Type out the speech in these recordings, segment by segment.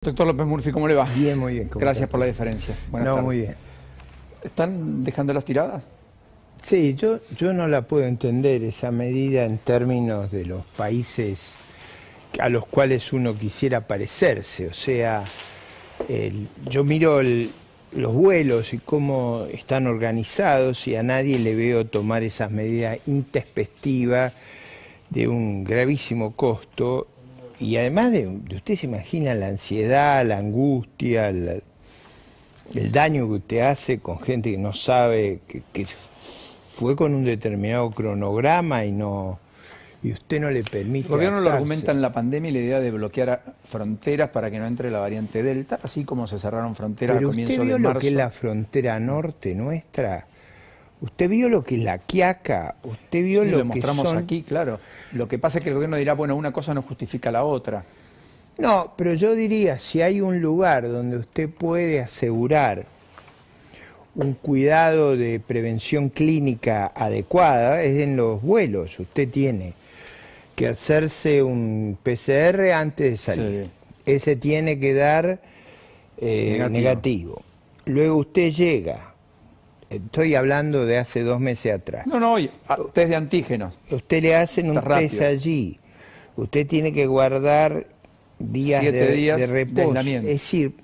Doctor López Murphy, ¿cómo le va? Bien, muy bien. Gracias por la diferencia. Buenas tardes. Muy bien. ¿Están dejando las tiradas? Sí, yo no la puedo entender esa medida en términos de los países a los cuales uno quisiera parecerse. O sea, yo miro los vuelos y cómo están organizados y a nadie le veo tomar esas medidas intempestivas de un gravísimo costo. Y además usted se imagina la ansiedad, la angustia, el daño que usted hace con gente que no sabe, que fue con un determinado cronograma y usted no le permite. El gobierno lo adaptarse. argumenta en la pandemia y la idea de bloquear fronteras para que no entre la variante Delta, así como se cerraron fronteras a comienzos de marzo. ¿Pero usted vio lo que es la frontera norte nuestra? ¿Usted vio lo que es la Quiaca? ¿Usted vio Sí, lo lo que mostramos son? aquí, claro. Lo que pasa es que el gobierno dirá, bueno, una cosa no justifica la otra. No, pero yo diría, si hay un lugar donde usted puede asegurar un cuidado de prevención clínica adecuada, es en los vuelos. Usted tiene que hacerse un PCR antes de salir. Sí. Ese tiene que dar negativo. Luego usted llega. Estoy hablando de hace 2 meses atrás. No, test de antígenos. Usted le hacen un test allí. Usted tiene que guardar 7 días días de reposo. aislamiento. Es decir,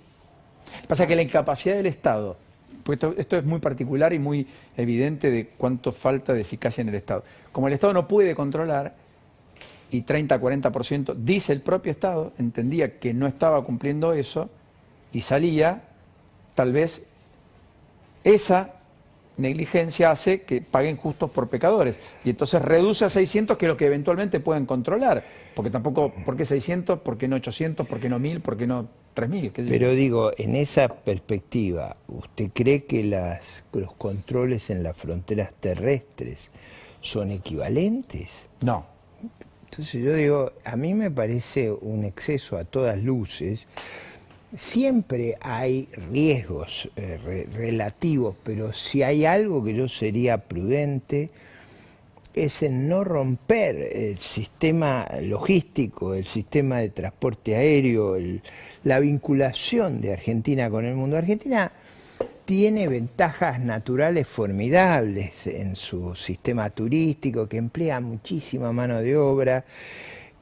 Pasa que la incapacidad del Estado, pues esto es muy particular y muy evidente de cuánto falta de eficacia en el Estado. Como el Estado no puede controlar, y 30-40%, dice el propio Estado, entendía que no estaba cumpliendo eso, y salía, tal vez esa negligencia hace que paguen justos por pecadores. Y entonces reduce a 600, que es lo que eventualmente pueden controlar. Porque tampoco, ¿por qué 600? ¿Por qué no 800? ¿Por qué no 1000? ¿Por qué no 3000? Pero digo, en esa perspectiva, ¿usted cree que los controles en las fronteras terrestres son equivalentes? No. Entonces yo digo, a mí me parece un exceso a todas luces. Siempre hay riesgos relativos, pero si hay algo que yo sería prudente es en no romper el sistema logístico, el sistema de transporte aéreo, la vinculación de Argentina con el mundo. Argentina tiene ventajas naturales formidables en su sistema turístico, que emplea muchísima mano de obra,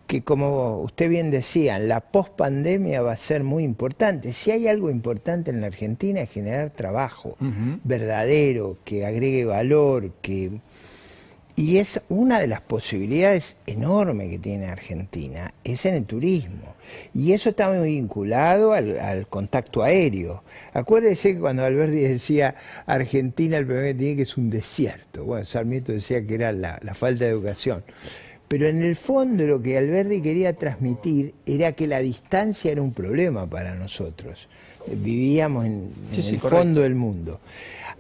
que como usted bien decía, la pospandemia va a ser muy importante. Si hay algo importante en la Argentina es generar trabajo verdadero, que agregue valor, y es una de las posibilidades enormes que tiene Argentina, es en el turismo. Y eso está muy vinculado al contacto aéreo. Acuérdese que cuando Alberti decía Argentina el problema que tiene que es un desierto. Bueno, Sarmiento decía que era la falta de educación. Pero en el fondo lo que Alberti quería transmitir era que la distancia era un problema para nosotros. Vivíamos en el fondo del mundo.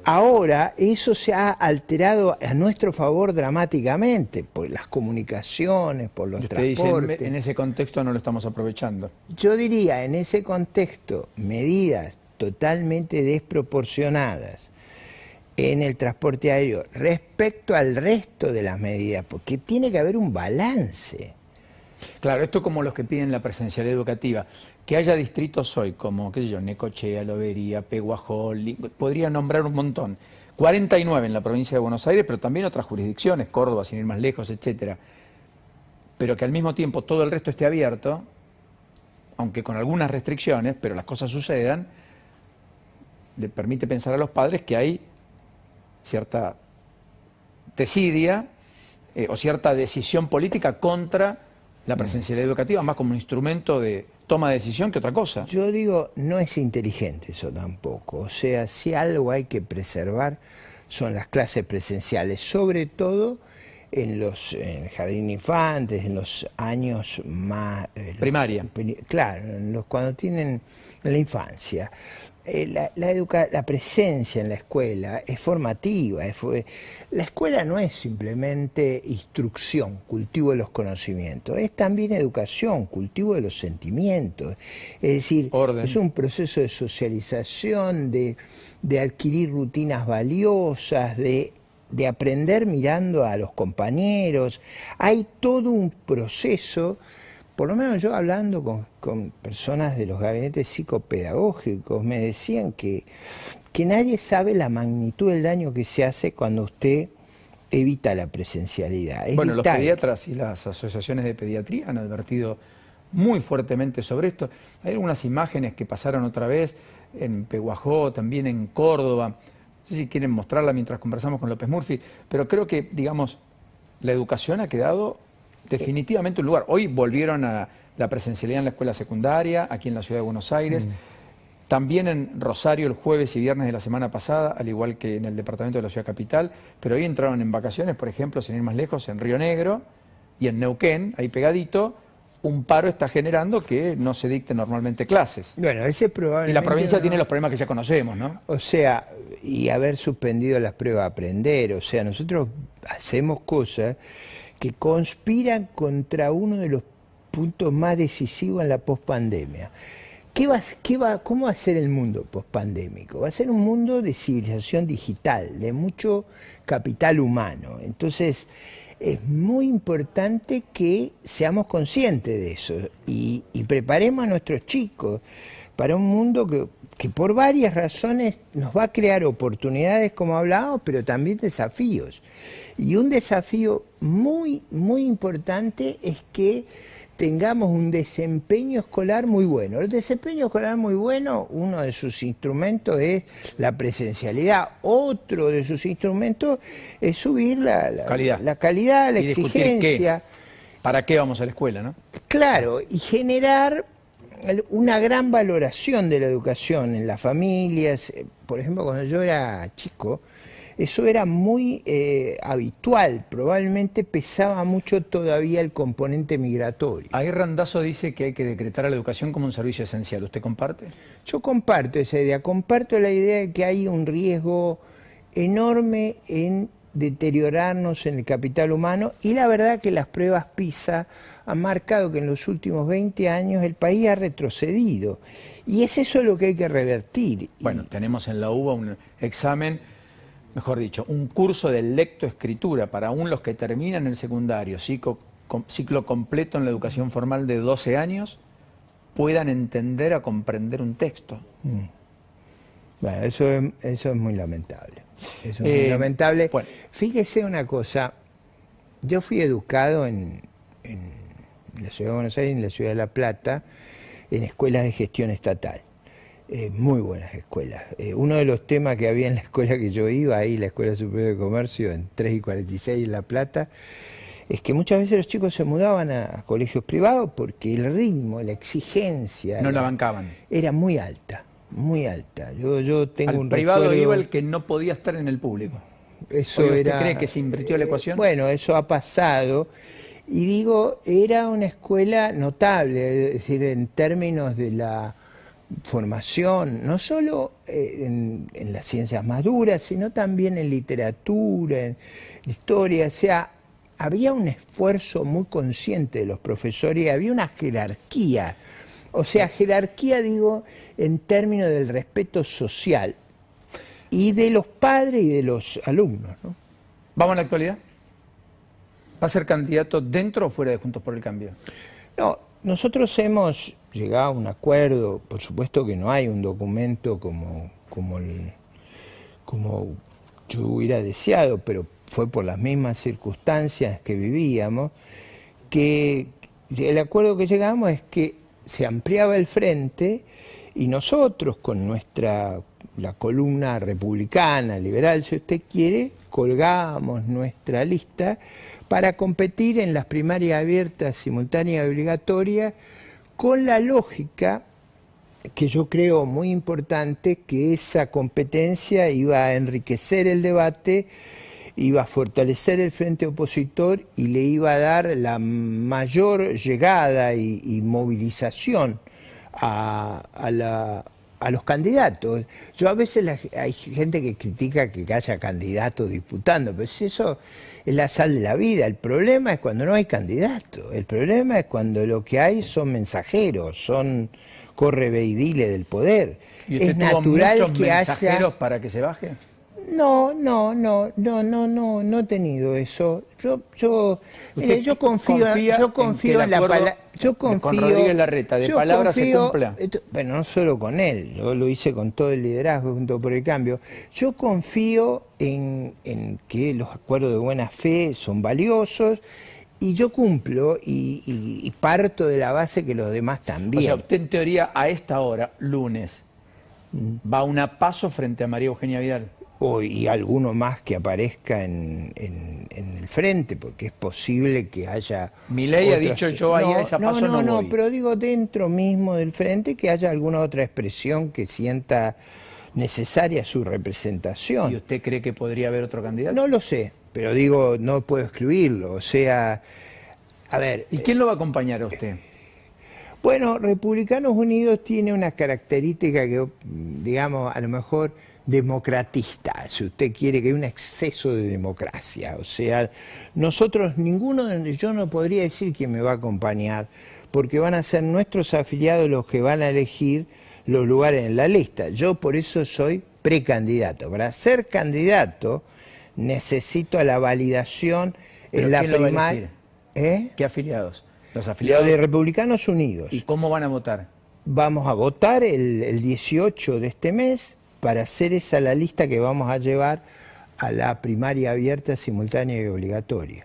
Ahora eso se ha alterado a nuestro favor dramáticamente, por las comunicaciones, por los transportes. Dice, en ese contexto no lo estamos aprovechando. Yo diría, en ese contexto, medidas totalmente desproporcionadas en el transporte aéreo respecto al resto de las medidas, porque tiene que haber un balance. Claro, esto como los que piden la presencialidad educativa. Que haya distritos hoy como, qué sé yo, Necochea, Lobería, Peguajol, podría nombrar un montón. 49 en la provincia de Buenos Aires, pero también otras jurisdicciones, Córdoba, sin ir más lejos, etcétera. Pero que al mismo tiempo todo el resto esté abierto, aunque con algunas restricciones, pero las cosas sucedan, le permite pensar a los padres que hay cierta desidia o cierta decisión política contra la presencialidad educativa, más como un instrumento de toma de decisión que otra cosa. Yo digo, no es inteligente eso tampoco. O sea, si algo hay que preservar son las clases presenciales, sobre todo en los jardín de infantes, en los años más... primaria. Claro, cuando tienen en la infancia. La presencia en la escuela es formativa. La escuela no es simplemente instrucción, cultivo de los conocimientos, es también educación, cultivo de los sentimientos. Es decir, es un proceso de socialización, de adquirir rutinas valiosas, de aprender mirando a los compañeros. Hay todo un proceso por lo menos yo hablando con personas de los gabinetes psicopedagógicos, me decían que nadie sabe la magnitud del daño que se hace cuando usted evita la presencialidad. Es bueno, vital. los pediatras y las asociaciones de pediatría han advertido muy fuertemente sobre esto. Hay algunas imágenes que pasaron otra vez en Peguajó, también en Córdoba. No sé si quieren mostrarla mientras conversamos con López Murphy, pero creo que, digamos, la educación ha quedado definitivamente un lugar. Hoy volvieron a la presencialidad en la escuela secundaria, aquí en la ciudad de Buenos Aires. También en Rosario el jueves y viernes de la semana pasada, al igual que en el departamento de la ciudad capital, pero hoy entraron en vacaciones, por ejemplo, sin ir más lejos, en Río Negro y en Neuquén, ahí pegadito, un paro está generando que no se dicten normalmente clases. Bueno, ese probablemente... Y la provincia no, tiene los problemas que ya conocemos, ¿no? O sea, y haber suspendido las pruebas a aprender, o sea, nosotros hacemos cosas que conspiran contra uno de los puntos más decisivos en la pospandemia. ¿Cómo va a ser el mundo pospandémico? Va a ser un mundo de civilización digital, de mucho capital humano. Entonces, es muy importante que seamos conscientes de eso y preparemos a nuestros chicos para un mundo que por varias razones nos va a crear oportunidades, como hablábamos, pero también desafíos. Y un desafío muy, muy importante es que tengamos un desempeño escolar muy bueno. El desempeño escolar muy bueno, uno de sus instrumentos es la presencialidad, otro de sus instrumentos es subir la calidad, la exigencia. ¿Para qué vamos a la escuela, no? Claro, y generar una gran valoración de la educación en las familias. Por ejemplo, cuando yo era chico, eso era muy habitual, probablemente pesaba mucho todavía el componente migratorio. Ahí Randazzo dice que hay que decretar a la educación como un servicio esencial. ¿Usted comparte? Yo comparto esa idea, comparto la idea de que hay un riesgo enorme en deteriorarnos en el capital humano y la verdad que las pruebas PISA han marcado que en los últimos 20 años el país ha retrocedido y es eso lo que hay que revertir. Bueno, tenemos en la UBA un examen, mejor dicho, un curso de lectoescritura para aún los que terminan el secundario, ciclo completo en la educación formal de 12 años, puedan entender a comprender un texto. Bueno, eso es muy lamentable. Eso es muy lamentable. Bueno. Fíjese una cosa, yo fui educado en la ciudad de Buenos Aires, en la ciudad de La Plata, en escuelas de gestión estatal. Muy buenas escuelas. Uno de los temas que había en la escuela que yo iba, ahí la Escuela Superior de Comercio, en 3 y 46 en La Plata, es que muchas veces los chicos se mudaban a colegios privados porque el ritmo, la exigencia... No la bancaban. Era muy alta, muy alta. Yo tengo un privado recuerdo... iba el que no podía estar en el público. Eso ¿Usted era... cree que se invirtió la ecuación? Bueno, eso ha pasado. Y digo, era una escuela notable, es decir, en términos de la formación, no solo en las ciencias más duras, sino también en literatura, en historia. O sea, había un esfuerzo muy consciente de los profesores y había una jerarquía. O sea, jerarquía, digo, en términos del respeto social y de los padres y de los alumnos, ¿no? ¿Vamos a la actualidad? ¿Va a ser candidato dentro o fuera de Juntos por el Cambio? No, nosotros hemos llegado a un acuerdo, por supuesto que no hay un documento como yo hubiera deseado, pero fue por las mismas circunstancias que vivíamos, que el acuerdo que llegamos es que se ampliaba el frente y nosotros con la columna republicana, liberal, si usted quiere, colgábamos nuestra lista para competir en las primarias abiertas, simultáneas y obligatorias, con la lógica que yo creo muy importante, que esa competencia iba a enriquecer el debate, iba a fortalecer el frente opositor y le iba a dar la mayor llegada y movilización a los candidatos. Yo a veces hay gente que critica que haya candidatos disputando, pero si eso es la sal de la vida. El problema es cuando no hay candidatos. El problema es cuando lo que hay son mensajeros, son correveidiles del poder. ¿Y usted es tuvo natural muchos que mensajeros haya... para que se baje? No he tenido eso. Yo confío en la palabra. Con Rodríguez Larreta, de palabra se cumpla. Bueno, no solo con él, yo lo hice con todo el liderazgo junto por el cambio. Yo confío en que los acuerdos de buena fe son valiosos y yo cumplo y parto de la base que los demás también. O sea, usted en teoría a esta hora, lunes, va a una paso frente a María Eugenia Vidal. Y alguno más que aparezca en el frente, porque es posible que haya... Milei ha dicho yo ahí a esa paso no voy. No, pero digo dentro mismo del frente que haya alguna otra expresión que sienta necesaria su representación. ¿Y usted cree que podría haber otro candidato? No lo sé, pero digo, no puedo excluirlo, o sea... A ver... ¿Y quién lo va a acompañar a usted? Bueno, Republicanos Unidos tiene una característica que, digamos, a lo mejor democratista, si usted quiere, que hay un exceso de democracia. O sea, nosotros, yo no podría decir quién me va a acompañar, porque van a ser nuestros afiliados los que van a elegir los lugares en la lista. Yo por eso soy precandidato. Para ser candidato necesito la validación en la primaria. ¿Qué afiliados? Los afiliados de Republicanos Unidos. ¿Y cómo van a votar? Vamos a votar el 18 de este mes para hacer esa la lista que vamos a llevar a la primaria abierta, simultánea y obligatoria.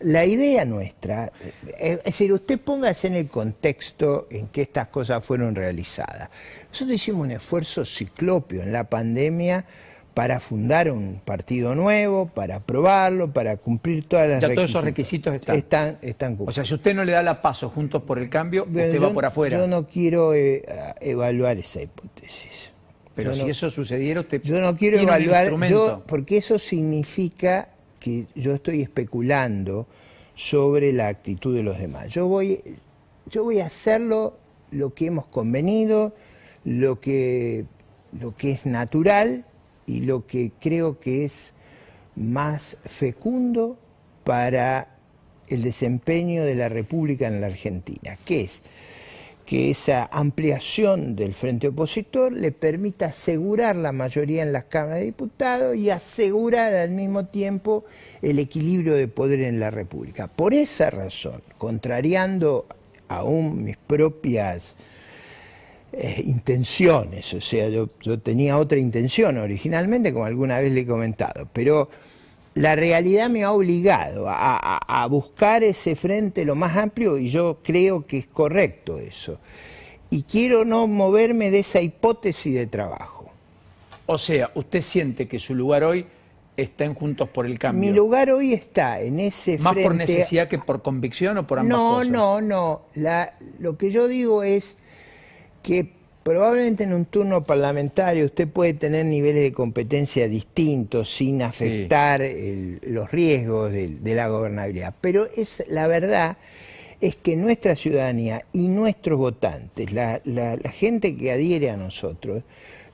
La idea nuestra, es decir, usted póngase en el contexto en que estas cosas fueron realizadas. Nosotros hicimos un esfuerzo ciclópeo en la pandemia para fundar un partido nuevo, para aprobarlo, para cumplir todas las todos esos requisitos están cumplidos. O sea, si usted no le da la paso Juntos por el Cambio, usted va por afuera. Yo no quiero evaluar esa hipótesis. Pero si eso sucediera, usted yo no quiero tiene evaluar, porque eso significa que yo estoy especulando sobre la actitud de los demás. Yo voy a hacerlo lo que hemos convenido, lo que es natural y lo que creo que es más fecundo para el desempeño de la República en la Argentina, que es que esa ampliación del frente opositor le permita asegurar la mayoría en las cámaras de diputados y asegurar al mismo tiempo el equilibrio de poder en la República. Por esa razón, contrariando aún mis propias intenciones, o sea, yo tenía otra intención originalmente, como alguna vez le he comentado, pero la realidad me ha obligado a buscar ese frente lo más amplio y yo creo que es correcto eso. Y quiero no moverme de esa hipótesis de trabajo. O sea, ¿usted siente que su lugar hoy está en Juntos por el Cambio? Mi lugar hoy está en ese ¿Más frente... por necesidad que por convicción o por ambas cosas? No. Lo que yo digo es que probablemente en un turno parlamentario usted puede tener niveles de competencia distintos sin afectar los riesgos de la gobernabilidad. Pero la verdad es que nuestra ciudadanía y nuestros votantes, la gente que adhiere a nosotros,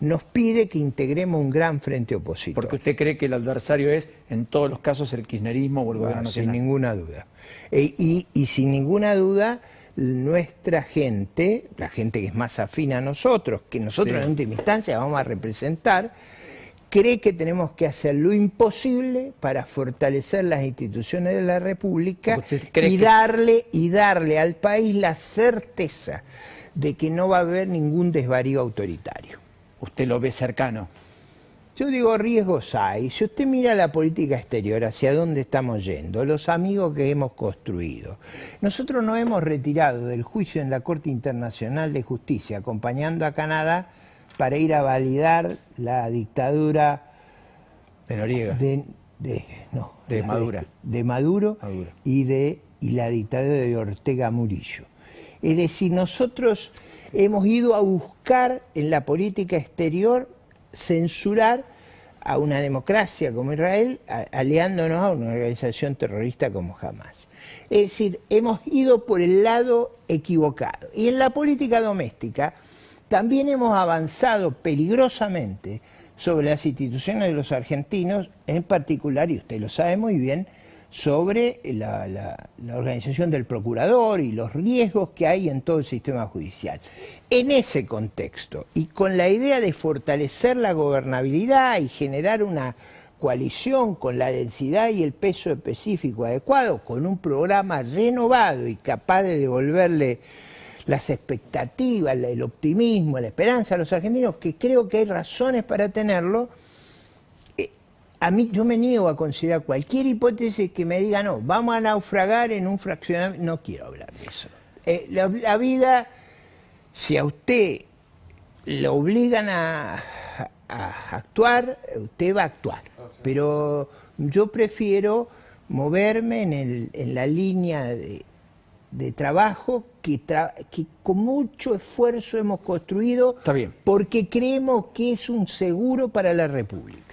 nos pide que integremos un gran frente opositor. Porque usted cree que el adversario es, en todos los casos, el kirchnerismo o el gobierno nacional. Sin ninguna duda. Y sin ninguna duda, nuestra gente, la gente que es más afín a nosotros, que nosotros en última instancia vamos a representar, cree que tenemos que hacer lo imposible para fortalecer las instituciones de la República y darle al país la certeza de que no va a haber ningún desvarío autoritario. ¿Usted lo ve cercano? Yo digo, riesgos hay. Si usted mira la política exterior, hacia dónde estamos yendo, los amigos que hemos construido. Nosotros nos hemos retirado del juicio en la Corte Internacional de Justicia, acompañando a Canadá para ir a validar la dictadura de Noriega. De Maduro y la dictadura de Ortega Murillo. Es decir, nosotros hemos ido a buscar en la política exterior censurar a una democracia como Israel, aliándonos a una organización terrorista como Hamás. Es decir, hemos ido por el lado equivocado. Y en la política doméstica también hemos avanzado peligrosamente sobre las instituciones de los argentinos, en particular, y usted lo sabe muy bien, sobre la organización del procurador y los riesgos que hay en todo el sistema judicial. En ese contexto, y con la idea de fortalecer la gobernabilidad y generar una coalición con la densidad y el peso específico adecuado, con un programa renovado y capaz de devolverle las expectativas, el optimismo, la esperanza a los argentinos, que creo que hay razones para tenerlo. A mí, yo me niego a considerar cualquier hipótesis que me diga, no, vamos a naufragar en un fraccionamiento. No quiero hablar de eso. La vida, si a usted lo obligan a actuar, usted va a actuar. Pero yo prefiero moverme en la línea de trabajo que con mucho esfuerzo hemos construido. Está bien. Porque creemos que es un seguro para la República.